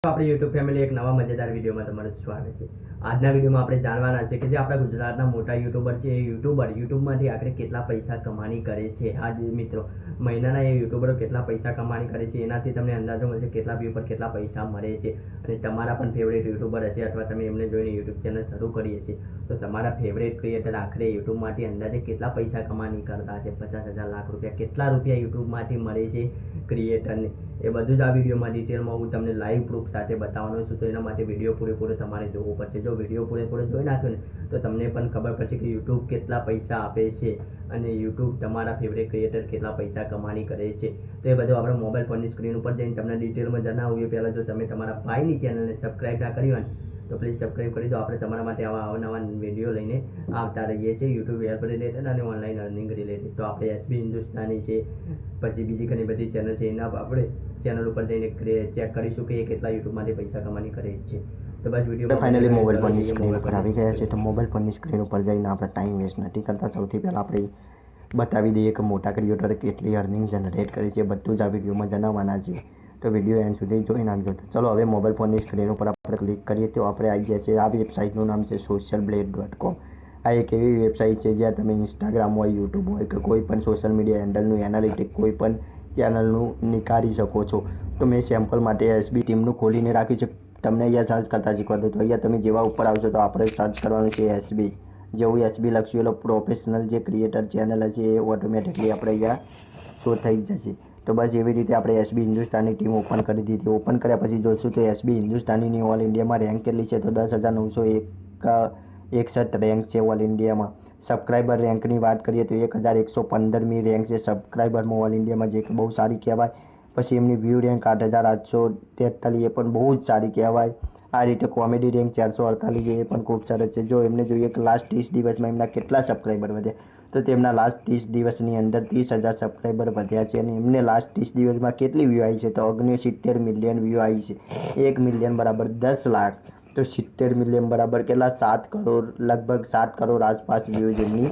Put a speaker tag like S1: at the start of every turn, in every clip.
S1: આપણી YouTube family એક નવા મજેદાર વિડીયોમાં તમારું સ્વાગત છે। આજના વિડીયોમાં આપણે જાણવાના છે કે જે આપણા ગુજરાતના મોટા યુટ્યુબર છે એ યુટ્યુબમાંથી આખરે કેટલા પૈસા કમાણી કરે છે। આ જે મિત્રો મહિનાના એ યુટ્યુબરો કેટલા પૈસા કમાણી કરે છે એનાથી તમને અંદાજો મળશે કેટલા વ્યૂ પર કેટલા પૈસા મળે છે। અને તમારા પણ ફેવરેટ યુટ્યુબર હશે અથવા તમે એમને જોઈને યુટ્યુબ ચેનલ શરૂ કરી હશે તો તમારા ફેવરેટ ક્રિએટર આખરે યુટ્યુબમાંથી અંદાજે કેટલા પૈસા કમાણી કરતા હશે। 50,000 લાખ રૂપિયા કેટલા રૂપિયા યુટ્યુબમાંથી મળે છે ક્રિએટરને એ બધું જ આ વિડીયોમાં ડિટેલમાં હું તમને લાઈવ પ્રૂફ સાથે બતાવવાનો છું। તો એના માટે વિડીયો પૂરેપૂરો તમારે જોવો પડશે। જો વિડીયો પૂરેપૂરો જોઈ નાખ્યો ને તો તમને પણ ખબર પડશે કે યુટ્યુબ કેટલા પૈસા આપે છે અને યુટ્યુબ તમારા ફેવરેટ ક્રિએટર કેટલા પૈસા કમાણી કરે છે। તો એ બધું આપણે મોબાઈલ ફોનની સ્ક્રીન ઉપર જઈને તમને ડિટેલમાં જણાવું એ પહેલાં જો તમે તમારા ભાઈની ચેનલને સબસ્ક્રાઈબ ના કરી હોય ને તો પ્લીઝ સબસ્ક્રાઈબ કરી દો। આપણે તમારા માટે આવા અવનવા વિડીયો લઈને આવતા રહીએ છીએ યુટ્યુબ હેલ્પ રિલેટેડ અને ઓનલાઈન અર્નિંગ રિલેટેડ। તો આપણે એસબી હિન્દુસ્તાની છે પછી બીજી ઘણી બધી ચેનલ છે એના આપણે ચેનલ ઉપર જઈને ચેક કરીશું કે એ કેટલા યુટ્યુબમાંથી પૈસા કમાણી કરે છે। તો બસ વિડીયો
S2: ફાઇનલી મોબાઈલ ફોનની સ્ક્રીન ઉપર આવી ગયા છે। તો મોબાઈલ ફોનની સ્ક્રીન ઉપર જઈને આપણે ટાઈમ વેસ્ટ નથી કરતા, સૌથી પહેલાં આપણે બતાવી દઈએ કે મોટા ક્રિએટરે કેટલી અર્નિંગ જનરેટ કરી છે, બધું જ આ વિડીયોમાં જણાવવાના છે। તો વિડીયો એન્ડ સુધી જોઈ નાખજો। તો ચલો હવે મોબાઈલ ફોનની સ્ક્રીન ઉપર આપણે ક્લિક કરીએ તો આપણે આવી ગયા છે। આ વેબસાઇટનું નામ છે socialblade.com। આ એક એવી વેબસાઇટ છે જ્યાં તમે ઇન્સ્ટાગ્રામ હોય, યુટ્યુબ હોય કે કોઈ પણ સોશિયલ મીડિયા હેન્ડલનું એનાલિટિક કોઈ પણ ચેનલનું નીકાળી શકો છો। તો મેં સેમ્પલ માટે એસબી ટીમનું ખોલીને રાખ્યું છે। તમને અહીંયા સર્ચ કરતાં શીખવા દો તો અહીંયા તમે જેવા ઉપર આવશો તો આપણે સર્ચ કરવાનું છે એસબી। જેવું એસબી લખશું એટલે પ્રોફેશનલ જે ક્રિએટર ચેનલ હશે એ ઓટોમેટિકલી આપણે અહીંયા શો થઈ જશે। તો બસ એવી રીતે આપણે એસબી હિન્દુસ્તાની ટીમ ઓપન કરી દીધી। ઓપન કર્યા પછી જોઈશું તો એસબી હિન્દુસ્તાનીની ઓલ ઇન્ડિયામાં રેન્ક કેટલી છે તો 10,961 રેન્ક છે ઓલ ઇન્ડિયામાં। સબસ્ક્રાઈબર રેન્કની વાત કરીએ તો 1,115મી રેન્ક છે સબસ્ક્રાઈબરમાં ઓલ ઇન્ડિયામાં, જે કે બહુ સારી કહેવાય। પછી એમની વ્યૂ રેન્ક 8,843 એ પણ બહુ જ સારી કહેવાય। આ રીતે કોમેડી રેન્ક 448 એ પણ ખૂબ સરસ છે। જો એમને જોઈએ કે લાસ્ટ 30 દિવસમાં એમના કેટલા સબસ્ક્રાઈબર વધ્યા તો તેમના લાસ્ટ 30 દિવસની અંદર 30,000 સબસ્ક્રાઈબર વધ્યા છે અને એમને લાસ્ટ 30 દિવસમાં કેટલી વ્યૂ આવી છે તો 69 મિલિયન વ્યૂ આવી છે। 1 મિલિયન બરાબર 10 લાખ, તો 70 મિલિયન બરાબર કેટલા 7 કરોડ, લગભગ 7 કરોડ આસપાસ વ્યૂઝ એમની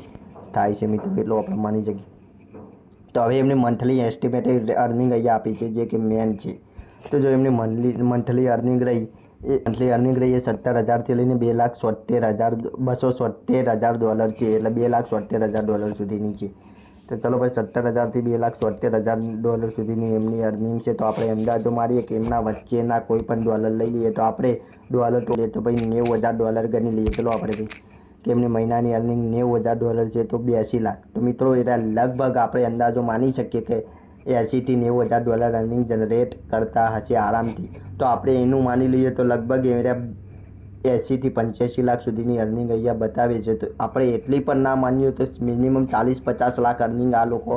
S2: થાય છે મિત્રો, એટલો આપણે માની શકીએ। તો હવે એમને મંથલી એસ્ટિમેટેડ અર્નિંગ અહીંયા આપી છે જે કે મેન છે। તો જો એમની મંથલી અર્નિંગ રહી એ 17,000થી લઈને $2,70,000 છે, એટલે $2,70,000 સુધીની છે। તો ચલો ભાઈ 17,000થી $2,70,000 સુધીની એમની અર્નિંગ છે। તો આપણે અંદાજો મારીએ કે એમના વચ્ચેના કોઈ પણ ડોલર લઈ લઈએ તો આપણે ડોલર તો ભાઈ $90,000 ગણી લઈએ। ચલો આપણે ભાઈ કે એમની મહિનાની અર્નિંગ $90,000 છે તો 82 લાખ। તો મિત્રો એટલે લગભગ આપણે અંદાજો માની શકીએ કે $80,000થી $90,000 અર્નિંગ જનરેટ કરતા હશે આરામથી। તો આપણે એનું માની લઈએ તો લગભગ એ 80થી 85 લાખ સુધીની અર્નિંગ અહીંયા બતાવે છે। તો આપણે એટલી પણ ના માનીએ તો મિનિમમ 40-50 લાખ અર્નિંગ આ લોકો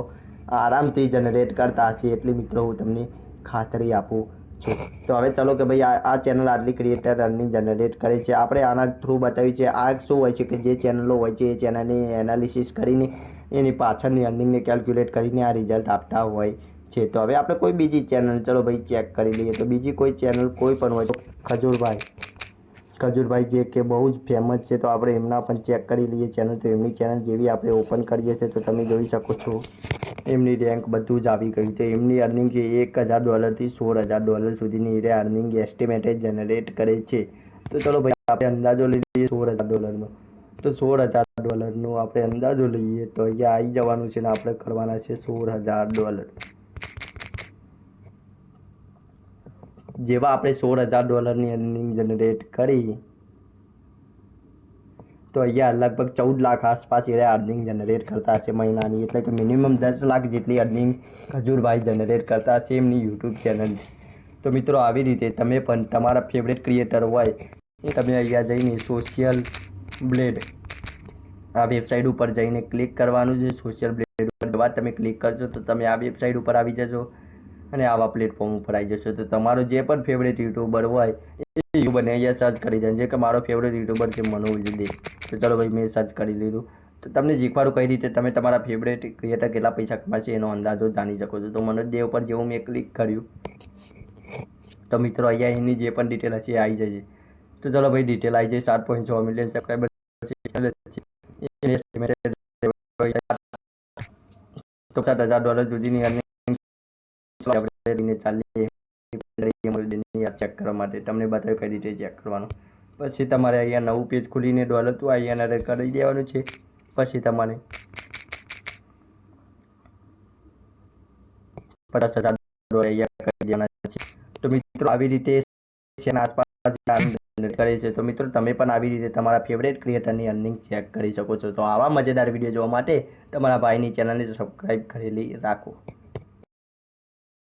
S2: આરામથી જનરેટ કરતા હશે, એટલી મિત્રો હું તમને ખાતરી આપું છું। તો હવે ચલો કે ભાઈ આ ચેનલ આટલી ક્રિએટર અર્નિંગ જનરેટ કરે છે, આપણે આના થ્રુ બતાવ્યું છે। આ શું હોય છે કે જે ચેનલો હોય છે એ ચેનલની એનાલિસિસ કરીને એની પાછળની અર્નિંગને કેલ્ક્યુલેટ કરીને આ રિઝલ્ટ આપતા હોય છે। તો હવે આપણે કોઈ બીજી ચેનલ ચલો ભાઈ ચેક કરી લઈએ। તો બીજી કોઈ ચેનલ કોઈ પણ હોય તો ખજૂરભાઈ જે કે બહુ જ ફેમસ છે, તો આપણે એમના પણ ચેક કરી લઈએ ચેનલ। તો એમની ચેનલ જેવી આપણે ઓપન કરીએ છીએ તો તમે જોઈ શકો છો એમની રેન્ક બધું જ આવી ગયું। તો એમની અર્નિંગ છે $1,000થી $16,000 સુધીની એ અર્નિંગ એસ્ટિમેટેડ જનરેટ કરે છે। તો ચલો ભાઈ આપણે અંદાજો લઈ લઈએ $16,000નો। તો $16,000નો આપણે અંદાજો લઈએ તો અહીંયા આવી જવાનું છે ને આપણે કરવાના છે $16,000। જેવા આપણે $16,000ની અર્નિંગ જનરેટ કરી તો અહીંયા લગભગ 14 લાખ આસપાસ એ અર્નિંગ જનરેટ કરતા હશે મહિનાની, એટલે કે મિનિમમ 10 લાખ જેટલી અર્નિંગ ખજૂરભાઈ જનરેટ કરતા હશે એમની યુટ્યુબ ચેનલ। તો મિત્રો આવી રીતે તમે પણ તમારા ફેવરેટ ક્રિએટર હોય એ તમે અહીંયા જઈને સોશિયલ બ્લેડ આ વેબસાઇટ ઉપર જઈને ક્લિક કરવાનું છે। સોશિયલ બ્લેડ ઉપર બાદ તમે ક્લિક કરશો તો તમે આ વેબસાઇટ ઉપર આવી જશો અને આવા પ્લેટફોર્મ ઉપર આવી જશો। તો તમારો જે પણ ફેવરેટ યુટ્યુબર હોય એ યુટ્યુબરને અહીંયા સર્ચ કરી દે, જે કે મારો ફેવરેટ યુટ્યુબર છે મનોજ દે। તો ચલો ભાઈ મેં સર્ચ કરી લીધું। તો તમને શીખવાડું કઈ રીતે તમે તમારા ફેવરેટ ક્રિએટર કેટલા પૈસા કમાશે એનો અંદાજો જાણી શકો છો। તો મનોજ દેવ પર જેવું મેં ક્લિક કર્યું તો મિત્રો અહીંયા એની જે પણ ડિટેલ હશે એ આવી જશે। તો ચલો ભાઈ ડિટેલ આવી જાય 7.6 મિલિયન સબસ્ક્રાઈબર $60,000 સુધીની અર્નિંગ ચાલી
S1: ડોલર ચેક કરવા માટે તમને બતાવ્યું કઈ રીતે ચેક કરવાનું. પછી તમારે અહીંયા નવું પેજ ખોલીને ડોલર તો અહીંયા કરી દેવાનું છે. પછી તમારે 50,000 ડોલર અહીંયા કરી દેવાના છે. તો મિત્રો આવી રીતે છે આસપાસ જનરેટ કરે છે. તો મિત્રો તમે પણ આવી રીતે તમારા ફેવરેટ ક્રિએટરની અર્નિંગ ચેક કરી શકો છો. તો આવા મજેદાર વિડીયો જોવા માટે તમારા ભાઈની ચેનલને સબસ્ક્રાઈબ કરેલી રાખો.